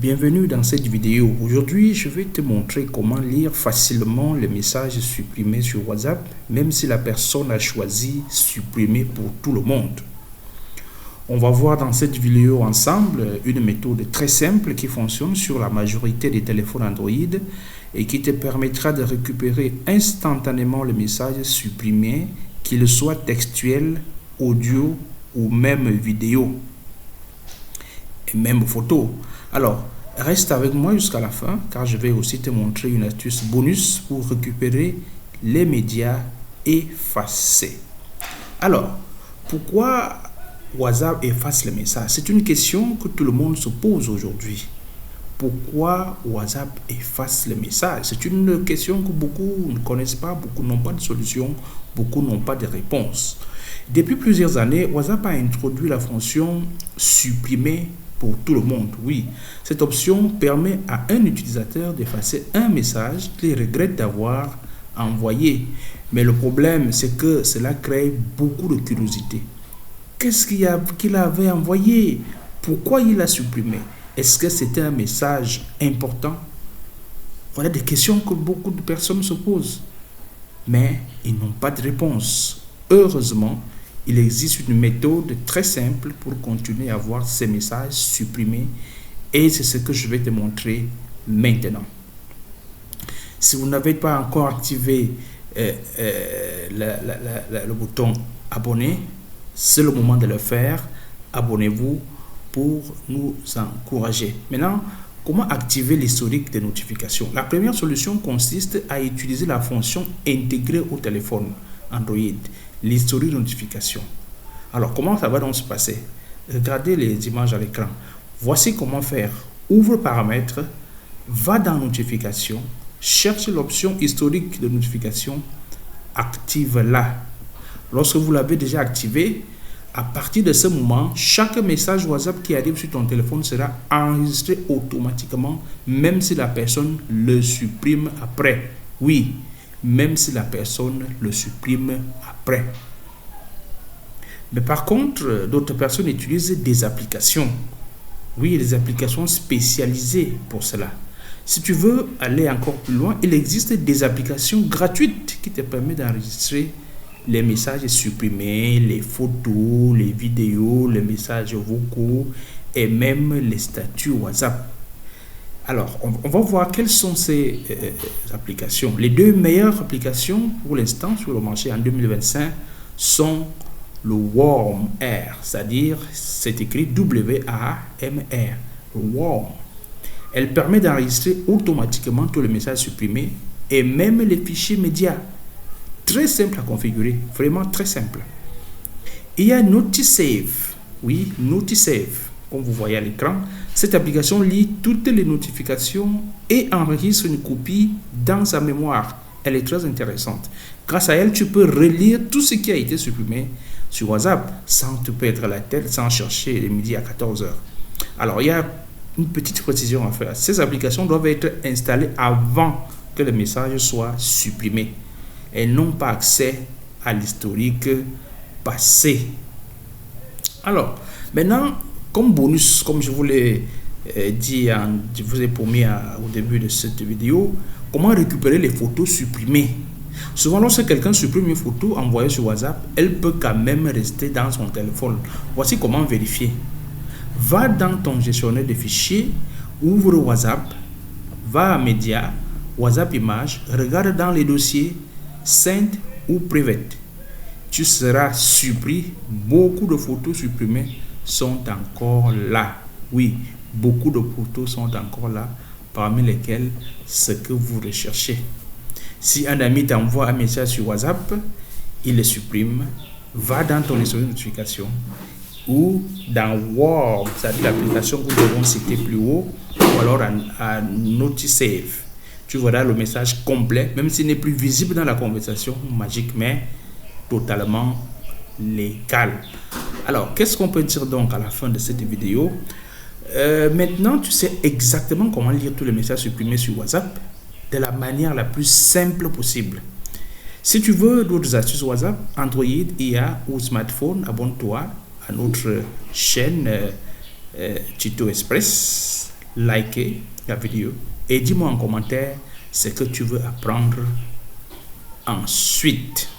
Bienvenue dans cette vidéo. Aujourd'hui, je vais te montrer comment lire facilement les messages supprimés sur WhatsApp, même si la personne a choisi supprimer pour tout le monde. On va voir dans cette vidéo ensemble une méthode très simple qui fonctionne sur la majorité des téléphones Android et qui te permettra de récupérer instantanément le message supprimé, qu'il soit textuel, audio ou même vidéo et même photo. Alors, reste avec moi jusqu'à la fin car je vais aussi te montrer une astuce bonus pour récupérer les médias effacés. Alors, pourquoi WhatsApp efface les messages? C'est une question que tout le monde se pose aujourd'hui. Pourquoi WhatsApp efface les messages? C'est une question que beaucoup ne connaissent pas, beaucoup n'ont pas de solution, beaucoup n'ont pas de réponse. Depuis plusieurs années, WhatsApp a introduit la fonction supprimer pour tout le monde. Oui, cette option permet à un utilisateur d'effacer un message qu'il regrette d'avoir envoyé. Mais le problème, c'est que cela crée beaucoup de curiosité. Qu'est-ce qu'il avait envoyé? Pourquoi il l'a supprimé? Est-ce que c'était un message important? Voilà des questions que beaucoup de personnes se posent. Mais ils n'ont pas de réponse. Heureusement, il existe une méthode très simple pour continuer à voir ces messages supprimés et c'est ce que je vais te montrer maintenant. Si vous n'avez pas encore activé le bouton abonner, c'est le moment de le faire. Abonnez-vous pour nous encourager. Maintenant, comment activer l'historique des notifications? La première solution consiste à utiliser la fonction intégrée au téléphone Android, l'historique de notification. Alors, comment ça va donc se passer? Regardez les images à l'écran. Voici comment faire. Ouvre paramètres, va dans notification, cherche l'option historique de notification, active-la. Lorsque vous l'avez déjà activé, à partir de ce moment, chaque message WhatsApp qui arrive sur ton téléphone sera enregistré automatiquement, même si la personne le supprime après. Oui, même si la personne le supprime après. Mais par contre, d'autres personnes utilisent des applications. Oui, des applications spécialisées pour cela. Si tu veux aller encore plus loin, il existe des applications gratuites qui te permettent d'enregistrer les messages supprimés, les photos, les vidéos, les messages vocaux et même les statuts WhatsApp. Alors, on va voir quelles sont ces applications. Les deux meilleures applications pour l'instant sur le marché en 2025 sont le Warm Air, c'est-à-dire c'est écrit W-A-M-R, le Warm. Elle permet d'enregistrer automatiquement tous les messages supprimés et même les fichiers médias. Très simple à configurer, vraiment très simple. Il y a Notisave. Oui, Notisave. Comme vous voyez à l'écran, cette application lit toutes les notifications et enregistre une copie dans sa mémoire. Elle est très intéressante. Grâce à elle, tu peux relire tout ce qui a été supprimé sur WhatsApp sans te perdre la tête, sans chercher les midi à 14h. Alors, il y a une petite précision à faire. Ces applications doivent être installées avant que le message soit supprimé. Elles n'ont pas accès à l'historique passé. Alors, maintenant, comme bonus, comme je vous l'ai dit, je vous ai promis au début de cette vidéo, comment récupérer les photos supprimées. Souvent, lorsque quelqu'un supprime une photo envoyée sur WhatsApp, elle peut quand même rester dans son téléphone. Voici comment vérifier. Va dans ton gestionnaire de fichiers, ouvre WhatsApp, va à Médias, WhatsApp Images, regarde dans les dossiers Send ou Private. Tu seras surpris, beaucoup de photos supprimées sont encore là. Oui, beaucoup de photos sont encore là, parmi lesquelles ce que vous recherchez. Si un ami t'envoie un message sur WhatsApp, il le supprime, va dans ton historique de notification ou dans Warm, c'est-à-dire l'application que nous avons citée plus haut, ou alors à Notisave. Tu verras le message complet, même s'il n'est plus visible dans la conversation magique, mais totalement légal. Alors, qu'est-ce qu'on peut dire donc à la fin de cette vidéo? Maintenant, tu sais exactement comment lire tous les messages supprimés sur WhatsApp de la manière la plus simple possible. Si tu veux d'autres astuces WhatsApp, Android, IA ou smartphone, abonne-toi à notre chaîne Tuto Express. liker la vidéo et dis-moi en commentaire ce que tu veux apprendre ensuite.